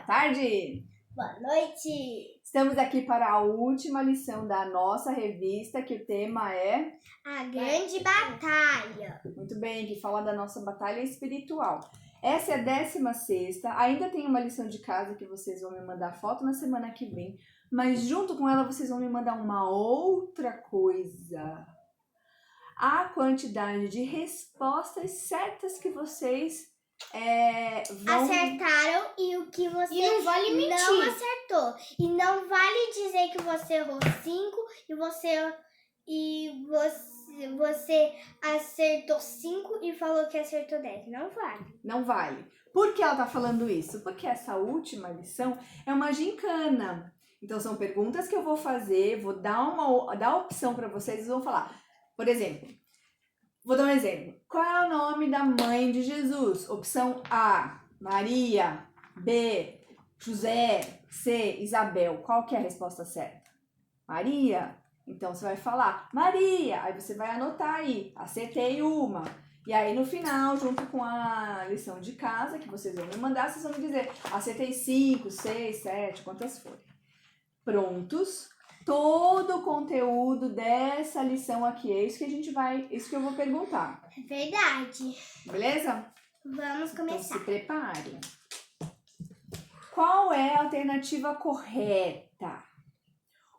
tarde! Boa noite! Estamos aqui para a última lição da nossa revista, que o tema é... A Grande Batalha. Muito bem, que fala da nossa batalha espiritual. Essa é a 16ª, ainda tem uma lição de casa que vocês vão me mandar foto na semana que vem, mas junto com ela vocês vão me mandar uma outra coisa. A quantidade de respostas certas que vocês vão... acertaram e o que você E não vale mentir. não acertou. E não vale dizer que você errou 5 e você acertou 5 e falou que acertou 10. Não vale. Não vale. Por que ela tá falando isso? Porque essa última lição é uma gincana. Então são perguntas que eu vou fazer, vou dar a opção para vocês, vão falar. Por exemplo, vou dar um exemplo. Qual é o nome da mãe de Jesus? Opção A, Maria. B, José. C, Isabel. Qual que é a resposta certa? Maria. Então você vai falar Maria. Aí você vai anotar aí. Acertei uma. E aí no final, junto com a lição de casa que vocês vão me mandar, vocês vão me dizer acertei 5, 6, 7, quantas forem. Prontos? Todo o conteúdo dessa lição aqui é isso que eu vou perguntar. É verdade. Beleza? Vamos Então começar. se prepare. Qual é a alternativa correta?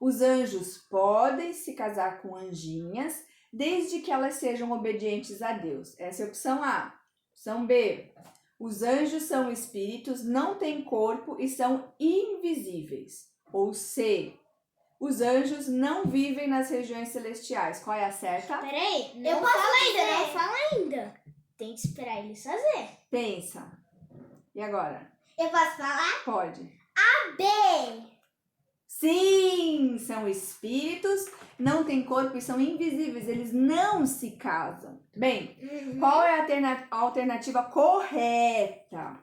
Os anjos podem se casar com anjinhas desde que elas sejam obedientes a Deus. Essa é a opção A. Opção B. Os anjos são espíritos, não têm corpo e são invisíveis. Ou C. Os anjos não vivem nas regiões celestiais. Qual é a certa? Peraí, Eu posso falar não fala ainda. Tem que esperar eles fazer. Pensa. E agora? Eu posso falar? Pode. B. Sim, são espíritos, não têm corpo e são invisíveis. Eles não se casam. Bem, qual é a alternativa correta?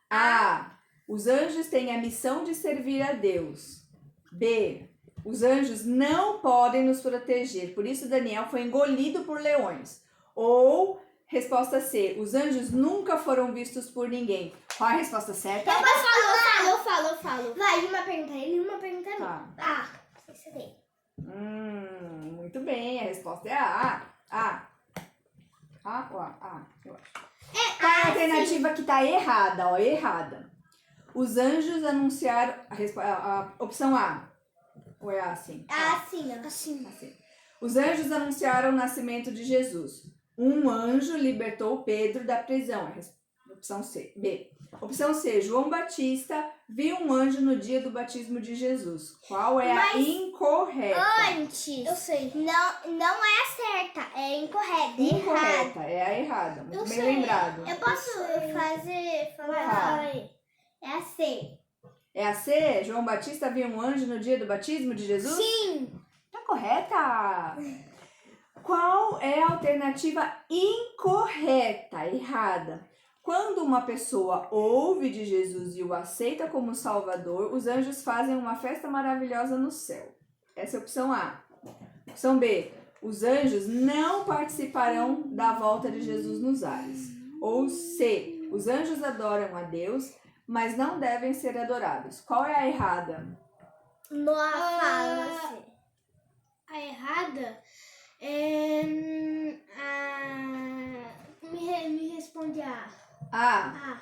A. Os anjos têm a missão de servir a Deus. B. Os anjos não podem nos proteger, por isso Daniel foi engolido por leões. Ou, resposta C. Os anjos nunca foram vistos por ninguém. Qual é a resposta certa? Eu falo. Vai, uma pergunta a ele e uma pergunta a mim. Tá. Ah, acertei. Muito bem, a resposta é a A. A ou A? Eu acho. Qual é a alternativa que tá errada? Ó, errada. Os anjos anunciaram... A opção A. Ou é assim? Assim. Assim. Os anjos anunciaram o nascimento de Jesus. Um anjo libertou Pedro da prisão. Opção C. B. Opção C. João Batista viu um anjo no dia do batismo de Jesus. Qual é a incorreta? Antes. Eu sei. Não é a certa, é incorreta. Incorreta, é a errada. Muito bem lembrado. Eu posso falar? Fala. Aí. É a C. É a C? João Batista viu um anjo no dia do batismo de Jesus? Sim. Tá correta! Qual é a alternativa incorreta, errada? Quando uma pessoa ouve de Jesus e o aceita como Salvador, os anjos fazem uma festa maravilhosa no céu. Essa é a opção A. Opção B. Os anjos não participarão da volta de Jesus nos ares. Ou C. Os anjos adoram a Deus, mas não devem ser adorados. Qual é a errada? Fala-se. A errada é... Me responde a A.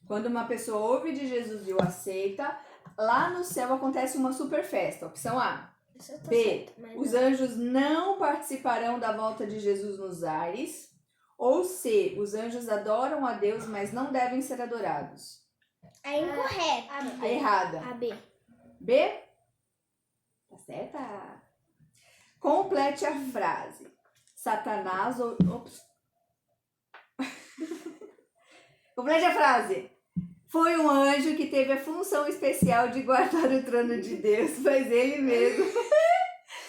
Quando uma pessoa ouve de Jesus e o aceita, lá no céu acontece uma super festa. Opção A. B. Os anjos não participarão da volta de Jesus nos ares. Ou C. Os anjos adoram a Deus, mas não devem ser adorados. É incorreta. A errada. A B. B? Tá certa? Complete a frase. Satanás... Complete a frase. Foi um anjo que teve a função especial de guardar o trono de Deus, mas ele mesmo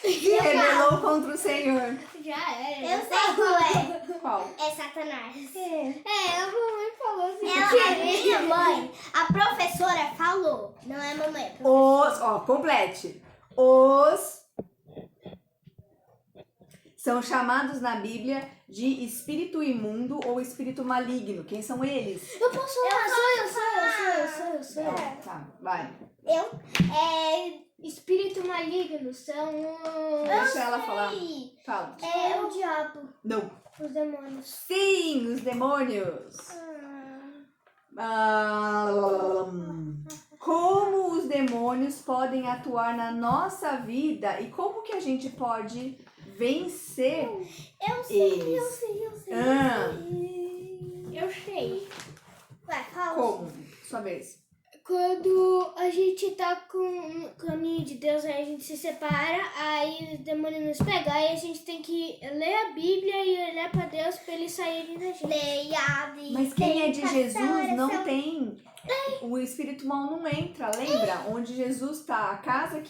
se rebelou contra o Senhor. Já era. Eu sei qual é. Qual? É Satanás. A mamãe falou assim. A minha mãe, a professora falou. Não é a mamãe. É a professora. Complete. Os são chamados na Bíblia de espírito imundo ou espírito maligno. Quem são eles? Eu posso falar. Eu sou. Isso não. Tá, vai. Espírito maligno são Deixa ela falar. Ei, Fala. É o diabo, Não. os demônios. Sim, os demônios. Ah, como os demônios podem atuar na nossa vida e como que a gente pode vencer Eu sei, eles? eu sei, eu sei. Ah, Eu sei. Vai, fala. como? Sua vez. Quando a gente tá com o caminho de Deus, aí a gente se separa, aí os demônios nos pegam, aí a gente tem que ler a Bíblia e olhar pra Deus pra eles saírem da gente. Leia a Bíblia. Mas quem é de faça Jesus não oração. tem. O espírito mal não entra, lembra? Onde Jesus está, a casa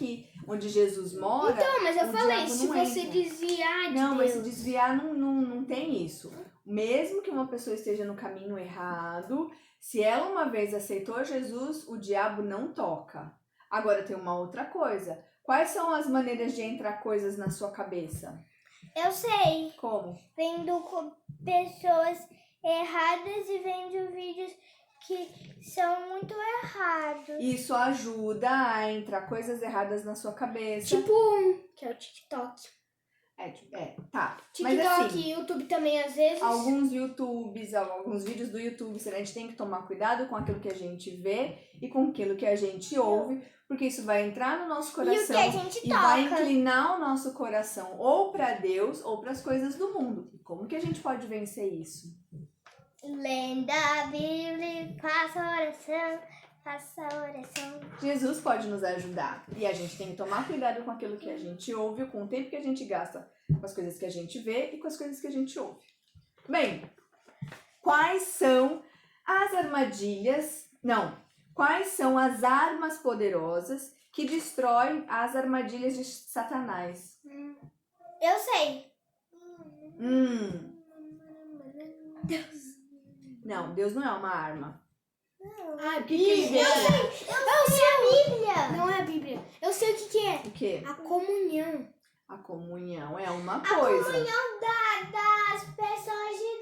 onde Jesus mora. Então, mas eu o falei, diabo se não você entra. desviar de Não, mas Deus. se desviar não tem isso. Mesmo que uma pessoa esteja no caminho errado, se ela uma vez aceitou Jesus, o diabo não toca. Agora tem uma outra coisa. Quais são as maneiras de entrar coisas na sua cabeça? Eu sei. Como? Vendo com pessoas erradas e vendo vídeos que são muito errados. Isso ajuda a entrar coisas erradas na sua cabeça. Tipo que é o TikTok. Tá. Mas TikTok assim, e YouTube também, às vezes. alguns vídeos do YouTube, a gente tem que tomar cuidado com aquilo que a gente vê e com aquilo que a gente ouve, porque isso vai entrar no nosso E o coração que a gente e vai toca. inclinar o nosso coração ou para Deus ou para as coisas do mundo. Como que a gente pode vencer isso? Lendo a Bíblia, faça oração, faça oração. Jesus pode nos ajudar e a gente tem que tomar cuidado com aquilo que a gente ouve, com o tempo que a gente gasta com as coisas que a gente vê e com as coisas que a gente ouve. Bem, quais são as armadilhas? Não, quais são as armas poderosas que destroem as armadilhas de Satanás? Eu sei. Não, Deus não é uma arma. A O que ele Bíblia. deixa? Eu sei a Bíblia. Não é a Bíblia. Eu sei o que é. O quê? A comunhão. A comunhão é uma A coisa. comunhão das pessoas de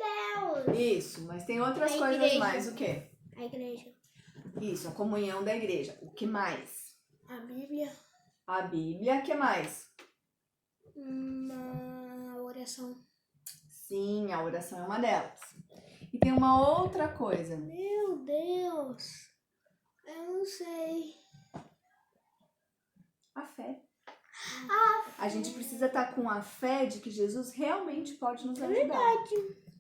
Deus. Isso, mas tem outras A coisas igreja. mais. O quê? A igreja. Isso, a comunhão da igreja. O que mais? A Bíblia. A Bíblia. O que mais? Uma oração. Sim, a oração é uma delas. E tem uma outra coisa. Meu Deus. Eu não sei. A fé. A gente precisa estar com a fé de que Jesus realmente pode nos ajudar.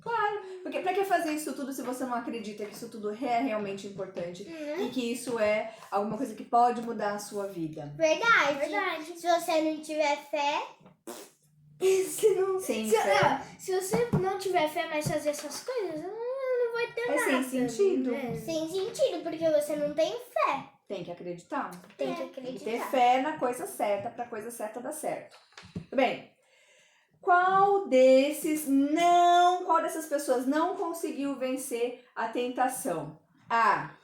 Claro. Porque pra que fazer isso tudo se você não acredita que isso tudo é realmente importante e que isso é alguma coisa que pode mudar a sua vida? Verdade. Se você não tiver fé, Sem fé Se você não tiver fé, mas fazer essas coisas, não vai ter é nada. sem sentido. né? sem sentido, porque você não tem fé. Tem que acreditar. Tem que Tem que ter acreditar. fé na coisa certa pra coisa certa dar certo. Bem, qual dessas pessoas não conseguiu vencer a tentação? A.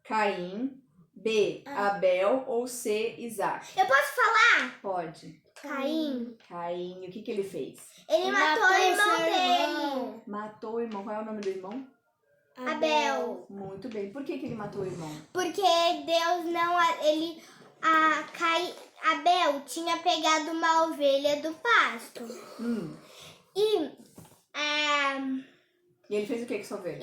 Caim. B. Abel. Ou C. Isaac? Eu posso falar? Pode. Caim. Caim, o que ele fez? Ele matou o irmão seu dele. irmão. Matou o irmão. Qual é o nome do irmão? Abel. Muito bem. Por que ele matou o irmão? Porque Deus não. Abel tinha pegado uma ovelha do pasto. E. E ele fez o que com essa ovelha?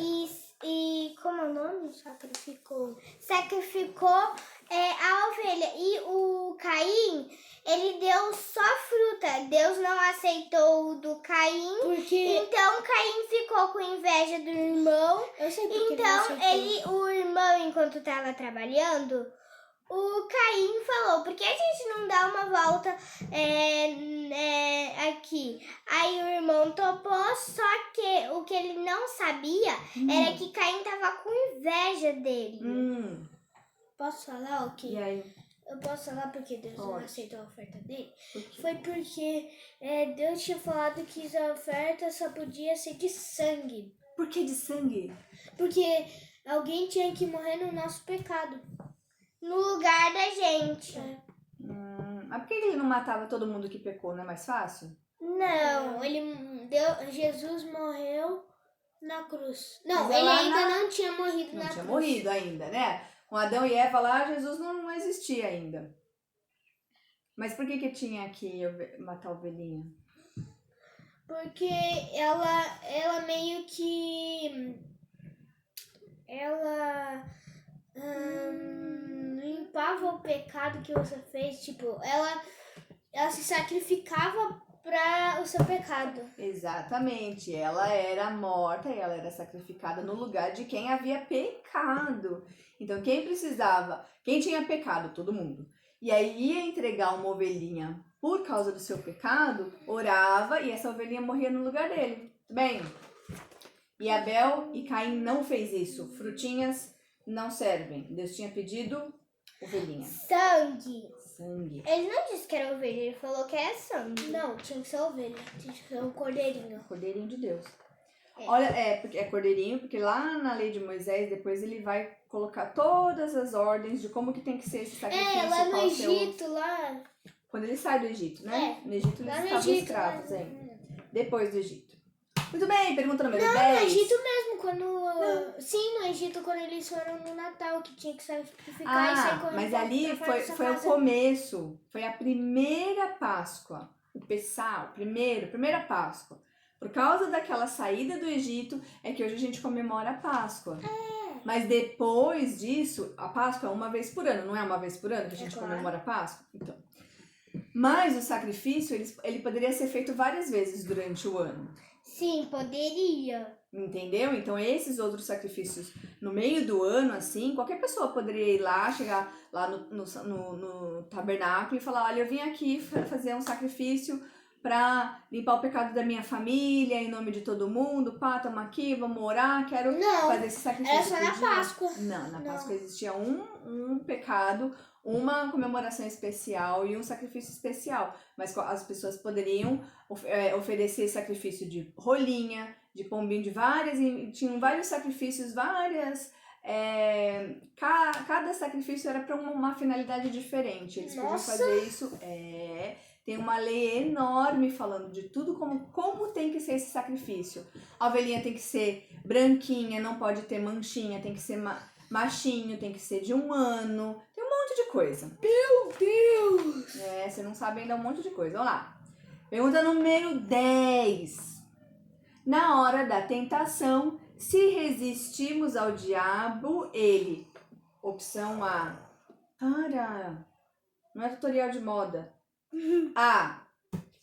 E como é o nome? Sacrificou. Sacrificou a ovelha. E o Caim, ele deu só fruta. Deus não aceitou o do Caim. Porque. Então Caim ficou com inveja do irmão. Eu sei porque Então o irmão, enquanto estava trabalhando, o Caim falou: por que a gente não dá uma volta aqui? Aí o irmão topou, só que o que ele não sabia era que Caim tava com inveja dele. Posso falar o que? E aí? Eu posso falar porque Deus não Pode. aceitou a oferta dele? Por quê? Foi porque Deus tinha falado que a oferta só podia ser de sangue. Por que de sangue? Porque alguém tinha que morrer no nosso pecado. No lugar da gente. Mas por que ele não matava todo mundo que pecou? Não é mais fácil? Não. Jesus morreu na cruz. Não, Mas é ele lá ainda não tinha morrido Não na tinha cruz. morrido ainda, né? Com Adão e Eva lá, Jesus não existia ainda. Mas por que tinha que matar a ovelhinha? Porque ela meio que... Ela limpava o pecado que você fez. Tipo, ela se sacrificava para o seu pecado. Exatamente, ela era morta e ela era sacrificada no lugar de quem havia pecado. Então, quem tinha pecado? Todo mundo. E aí ia entregar uma ovelhinha por causa do seu pecado, orava e essa ovelhinha morria no lugar dele. Bem, e Abel e Caim não fez isso. Frutinhas não servem. Deus tinha pedido ovelhinha. Sangue. Sangue. Ele não disse que era ovelha, ele falou que é sangue. Não, tinha que ser ovelha. Tinha que ser um cordeirinho. Cordeirinho de Deus. É. Olha, porque é cordeirinho, porque lá na lei de Moisés, depois ele vai colocar todas as ordens de como que tem que ser esse sacrifício. Lá no qual Egito, lá... Quando ele sai do Egito, né? No Egito eles Lá no estavam Egito. escravos, hein? Depois do Egito. Muito bem, pergunta número Não, 10. no Egito mesmo, quando... Sim, no Egito, quando eles foram no Natal, que tinha que sacrificar e sair correndo. Mas pra ali fora da sua foi o casa. começo. Foi a primeira Páscoa. O Pessah, primeira Páscoa. Por causa daquela saída do Egito, é que hoje a gente comemora a Páscoa. Mas depois disso, a Páscoa é uma vez por ano, não é uma vez por ano que a gente claro. comemora a Páscoa? Então. Mas o sacrifício, ele poderia ser feito várias vezes durante o ano. Sim, poderia. Entendeu? Então, esses outros sacrifícios no meio do ano, assim, qualquer pessoa poderia ir lá, chegar lá no tabernáculo e falar: olha, eu vim aqui fazer um sacrifício para limpar o pecado da minha família, em nome de todo mundo. Pá, estamos aqui, vamos orar, quero fazer esse sacrifício. Era só na Podia? Páscoa. Não, na Não. Páscoa existia um pecado, uma comemoração especial e um sacrifício especial. Mas as pessoas poderiam oferecer sacrifício de rolinha, de pombinho, de várias, e tinham vários sacrifícios, cada sacrifício era para uma finalidade diferente. Eles podiam fazer isso. Tem uma lei enorme falando de tudo como tem que ser esse sacrifício. A ovelhinha tem que ser branquinha, não pode ter manchinha, tem que ser machinho, tem que ser de 1 ano. Tem um monte de coisa. Meu Deus! Você não sabe ainda um monte de coisa. Vamos lá. Pergunta número 10. Na hora da tentação, se resistimos ao diabo, ele... Opção A. Para! Não é tutorial de moda. A.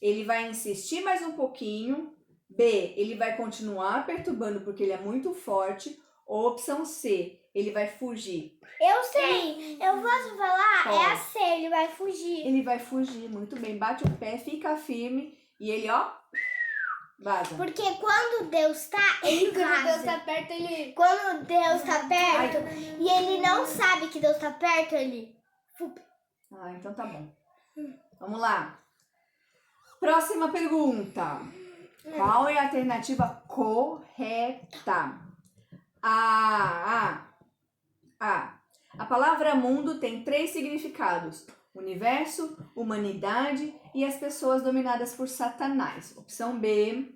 Ele vai insistir mais um pouquinho. B. Ele vai continuar perturbando porque ele é muito forte. Ou opção C. Ele vai fugir. Eu sei, eu posso falar? Pode. É a C, ele vai fugir. Ele vai fugir, muito bem. Bate o pé, fica firme e ele, ó, vaza. Porque quando Deus tá, ele Quando Deus vaza. tá perto, ele... Quando Deus tá perto e ele não sabe que Deus tá perto, ele... Ah, então tá bom. Vamos lá. Próxima pergunta. Qual é a alternativa correta? A palavra mundo tem 3 significados: universo, humanidade e as pessoas dominadas por Satanás. Opção B,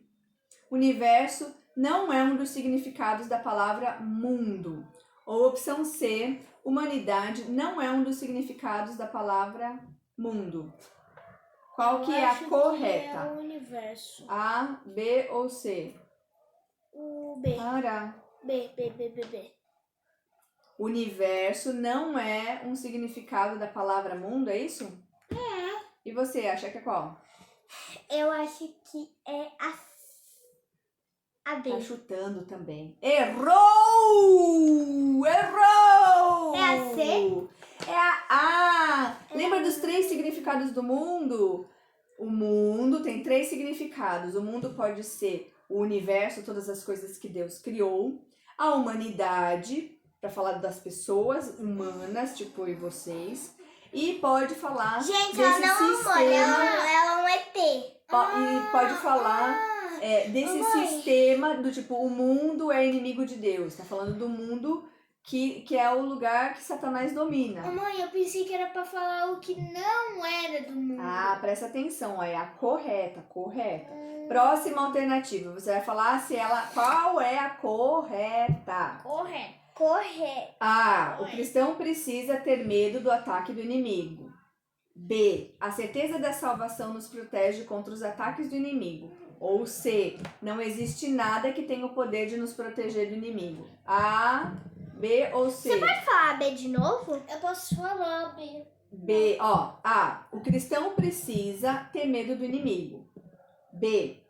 universo não é um dos significados da palavra mundo. Ou opção C, humanidade não é um dos significados da palavra mundo. Qual que é a correta? É o universo. A, B ou C? O B. Para. B. Universo não é um significado da palavra mundo, é isso? É. E você acha que é qual? Eu acho que é a B. Tá chutando também. Errou! Errou! É a C? É a A! Lembra dos 3 significados do mundo? O mundo tem 3 significados. O mundo pode ser o universo, todas as coisas que Deus criou. A humanidade, para falar das pessoas humanas, tipo eu e vocês. E pode falar Gente, desse ela não é um sistema. humano, ela é um ET. E pode falar desse mamãe. sistema do tipo, o mundo é inimigo de Deus. Tá falando do mundo que é o lugar que Satanás domina. Mamãe, eu pensei que era pra falar o que não era do mundo. Ah, presta atenção, é a correta. Próxima alternativa, você vai falar qual é a correta. Correto. Correto. A. O cristão precisa ter medo do ataque do inimigo. B. A certeza da salvação nos protege contra os ataques do inimigo. Ou C. Não existe nada que tenha o poder de nos proteger do inimigo. A, B ou C? Você pode falar B de novo? Eu posso falar, B. B, ó. A. O cristão precisa ter medo do inimigo. B.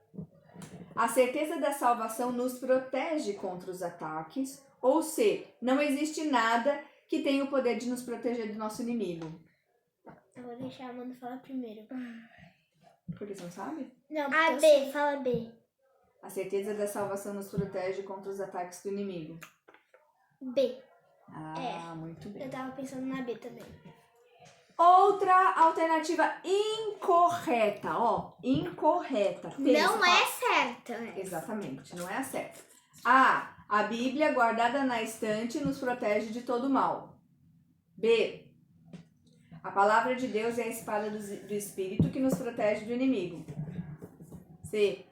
A certeza da salvação nos protege contra os ataques. Ou C. Não existe nada que tenha o poder de nos proteger do nosso inimigo. Eu vou deixar a Amanda falar primeiro. Porque você não sabe? Não, A porque eu B, fala B. A certeza da salvação nos protege contra os ataques do inimigo. B. Ah, muito bem. eu tava pensando na B também. Outra alternativa incorreta, ó, incorreta. Não é certa, né? Exatamente, não é a certa. A Bíblia guardada na estante nos protege de todo mal. B, a palavra de Deus é a espada do Espírito que nos protege do inimigo. C,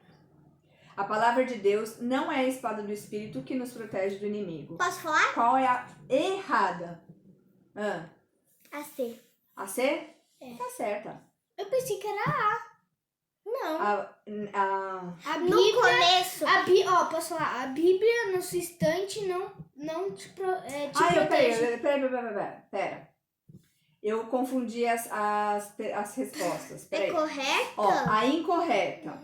a palavra de Deus não é a espada do Espírito que nos protege do inimigo. Posso falar? Qual é a errada? A C. A C? É. Tá certa. Eu pensei que era A. Não. A A No Bíblia... começo. Posso falar? A Bíblia, no seu estante, não te, te protege. Pera. Eu confundi as respostas. É Peraí. correto? Ó, a incorreta.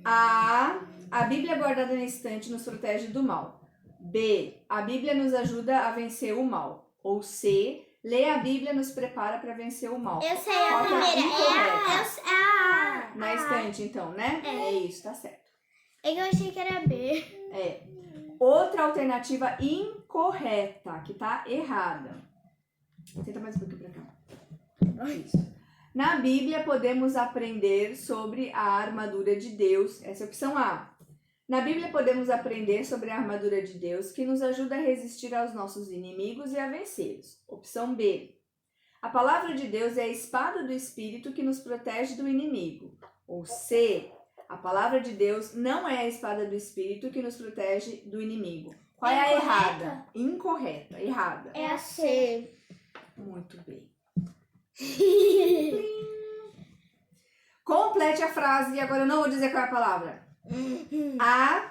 A Bíblia guardada na estante nos protege do mal. B, a Bíblia nos ajuda a vencer o mal. Ou C, ler a Bíblia nos prepara para vencer o mal. Eu sei a Qual que é a primeira. incorreta? É a. Na estante, então, né? É isso, tá certo. É que eu achei que era B. É. Outra alternativa incorreta, que tá errada. Tenta mais um pouquinho pra cá. Isso. Na Bíblia podemos aprender sobre a armadura de Deus. Essa é a opção A. Na Bíblia podemos aprender sobre a armadura de Deus que nos ajuda a resistir aos nossos inimigos e a vencê-los. Opção B. A palavra de Deus é a espada do Espírito que nos protege do inimigo. Ou C. A palavra de Deus não é a espada do Espírito que nos protege do inimigo. Qual é a errada? Incorreta. Errada. É a C. Muito bem. Complete a frase e agora eu não vou dizer qual é a palavra. A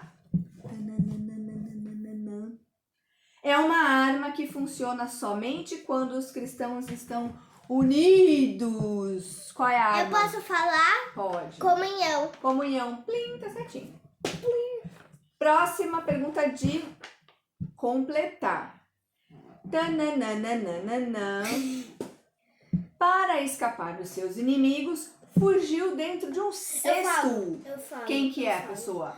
é uma arma que funciona somente quando os cristãos estão unidos. Qual é a arma? Eu posso falar? Pode. Comunhão. Comunhão. Plim, tá certinho. Plim. Próxima pergunta de completar. Tananana. Para escapar dos seus inimigos, fugiu dentro de um cesto. Eu falo. Quem que é a pessoa?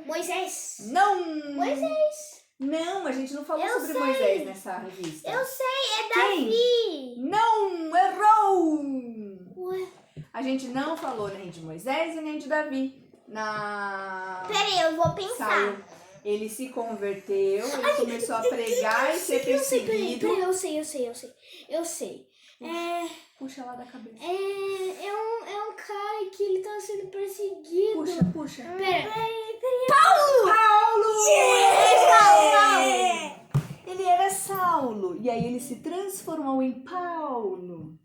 Moisés. Não! Moisés. Não, a gente não falou Eu sobre sei. Moisés nessa revista. Eu sei, é Quem? Davi. Não, errou! Ué. A gente não falou nem de Moisés e nem de Davi. Peraí, eu vou pensar. Saiu. Ele se converteu, ele começou a pregar e ser perseguido. Peraí, eu sei. Puxa lá da cabeça. É um cara que ele tá sendo perseguido. Puxa. Pera. Paulo! Paulo! Ele era Saulo. E aí ele se transformou em Paulo.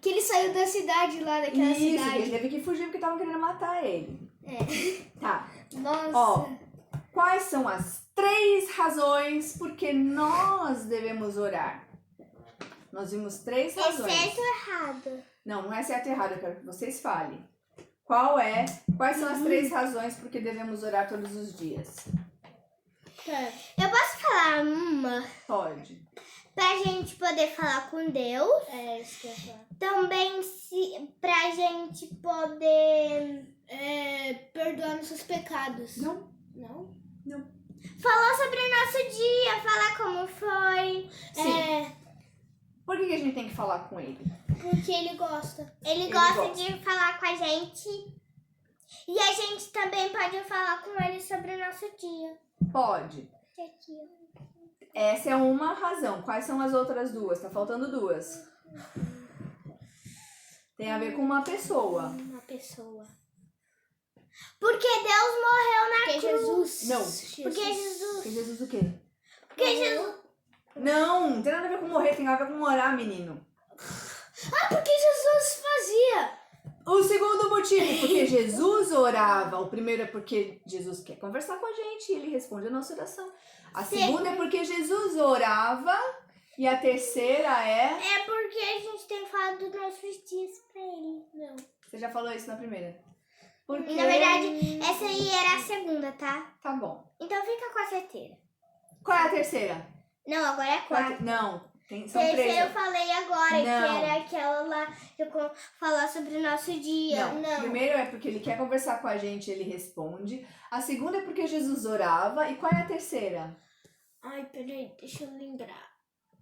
Que ele saiu da cidade lá, daquela Isso, cidade. ele teve que fugir porque estavam querendo matar ele. Tá. Nossa. Ó, quais são as 3 razões por que nós devemos orar? Nós vimos 3 É razões. certo ou errado? Não é certo e errado, eu quero que vocês falem. Quais são as 3 razões por que devemos orar todos os dias? Eu posso falar uma? Pode. Pra gente poder falar com Deus. É isso que eu ia falar. Também pra gente poder Perdoar nossos pecados. Não? Não? falar sobre o nosso dia, falar como foi. Sim. Por que a gente tem que falar com ele? Porque ele gosta. Ele gosta de falar com a gente. E a gente também pode falar com ele sobre o nosso dia. Pode. Essa é uma razão. Quais são as outras 2? Tá faltando 2. Tem a ver com uma pessoa. Uma pessoa. Porque Deus morreu na Porque cruz. Jesus. Não. Porque Jesus. Porque Jesus o quê? Porque Jesus... Não tem nada a ver com morrer, tem a ver com orar, menino. Porque Jesus fazia. O segundo motivo, porque Jesus orava. O primeiro é porque Jesus quer conversar com a gente e ele responde a nossa oração. A segunda é porque Jesus orava. E a terceira é... É porque a gente tem falado dos nossos dias pra ele. Não. Você já falou isso na primeira. Porque... E na verdade, essa aí era a segunda, tá? Tá bom. Então fica com a certeza. Qual é a terceira? Não, agora é Qual é a quarta. Não, são Terceira eu três. falei agora, que Não. era aquela lá de falar sobre o nosso dia. Não. Primeiro é porque ele quer conversar com a gente, ele responde. A segunda é porque Jesus orava. E qual é a terceira? Ai, peraí, deixa eu lembrar.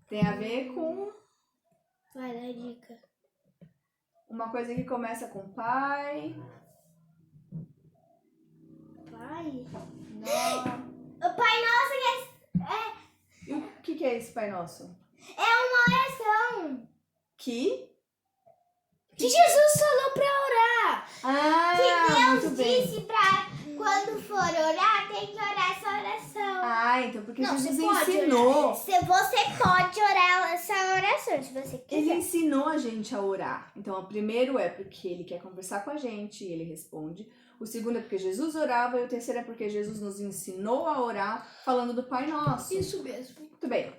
Tem a ver com Vai dar dica. uma coisa que começa com pai. Pai? Nó. O Pai Nosso E o que é esse Pai Nosso? é uma oração. Que Jesus falou pra orar. Ah, muito Deus bem. disse pra quando for orar, tem que orar essa oração. Ah, então porque Não, Jesus você pode ensinou. Se você pode orar essa oração, se você Ele quiser. ensinou a gente a orar. Então, o primeiro é porque ele quer conversar com a gente e ele responde. O segundo é porque Jesus orava. E o terceiro é porque Jesus nos ensinou a orar falando do Pai Nosso. Isso mesmo. Muito bem.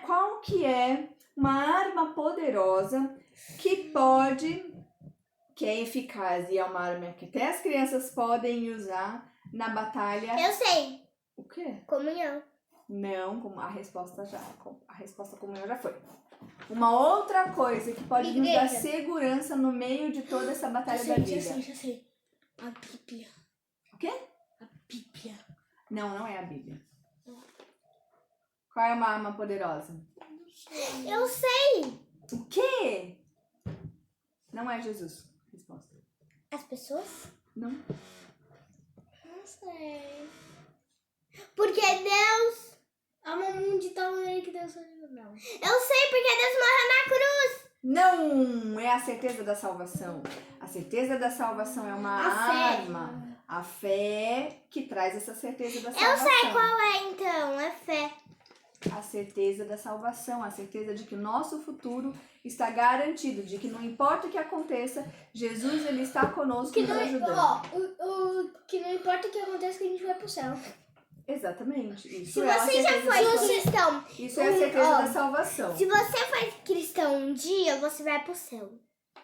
Qual que é uma arma poderosa que é eficaz e é uma arma que até as crianças podem usar na batalha? Eu sei. O quê? Comunhão. Não, a resposta comunhão já foi. Uma outra coisa que pode nos dar Igreja. segurança no meio de toda essa batalha da vida. Já sei. A Bíblia. O quê? A Bíblia. Não é a Bíblia. Qual é uma arma poderosa? Eu sei. O quê? Não é Jesus. Resposta. As pessoas? Não. Não sei. Porque Deus... Há um de tal maneira que Deus não. Eu sei porque Deus morreu na cruz. Não é a certeza da salvação. A certeza da salvação é uma A fé. arma. A fé que traz essa certeza da Eu salvação. sei qual é então. É fé. A certeza da salvação, a certeza de que o nosso futuro está garantido, de que não importa o que aconteça, Jesus ele está conosco Que nos não, ajudando. que não importa o que aconteça, que a gente vai pro céu. Exatamente. Isso Se é a você já certeza foi da cristão, Isso é a certeza da salvação. se você foi cristão um dia, você vai pro céu.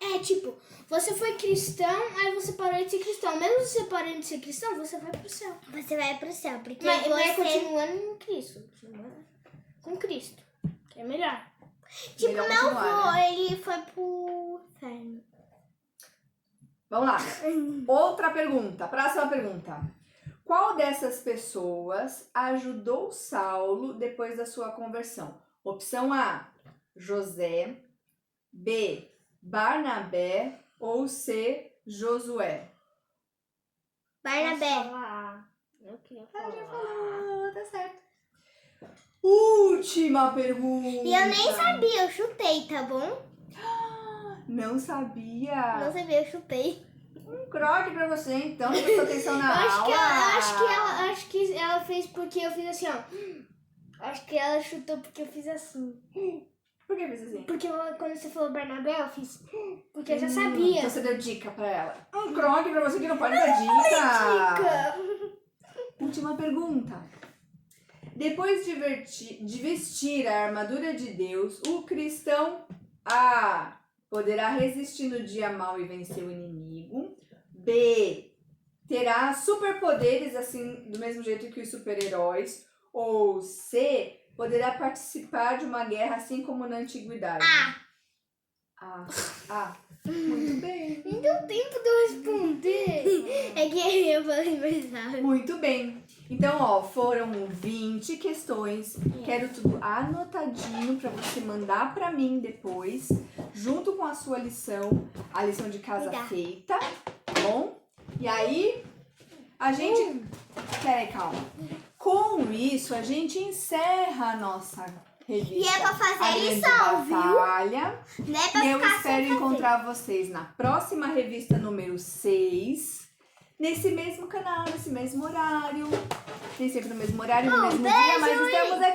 É, tipo, você foi cristão, aí você parou de ser cristão. Mesmo você parando de ser cristão, você vai pro céu. Você vai pro céu, porque Mas você... continuando em Cristo. Continuando com Cristo. Que é melhor. Tipo, Melhor meu continuar, avô, né? ele foi pro inferno. Vamos lá. Outra pergunta. Próxima pergunta. Qual dessas pessoas ajudou Saulo depois da sua conversão? Opção A, José. B, Barnabé. Ou C, Josué? Barnabé. Eu queria Ah, já falar. falou, tá certo. Última pergunta. E eu nem sabia, eu chutei, tá bom? Não sabia. Não sabia, eu chutei. Um croque pra você, então. Não prestou atenção na Eu aula. acho que ela fez porque eu fiz assim, ó. Acho que ela chutou porque eu fiz assim. Por que fez assim? Porque quando você falou Barnabé, eu fiz. Porque eu já sabia. Então você deu dica pra ela. Um croque pra você que não pode dar dica. Última pergunta. Depois de vestir a armadura de Deus, o cristão A poderá resistir no dia mau e vencer o inimigo. B, terá superpoderes assim do mesmo jeito que os super-heróis. Ou C, poderá participar de uma guerra assim como na antiguidade. Muito bem. Não deu tempo de eu responder. É que eu falei mais rápido. Muito bem. Então, ó, foram 20 questões. Quero tudo anotadinho para você mandar para mim depois, junto com a sua lição, a lição de casa Tá. feita, tá bom? E aí, a gente... Peraí, calma. Com isso, a gente encerra a nossa revista. E é pra fazer A Grande lição, viu? Batalha. Não é pra E eu ficar espero sem fazer. encontrar vocês na próxima revista número 6. nesse mesmo canal, nesse mesmo horário. Nem sempre no mesmo horário, no mesmo dia, mas estamos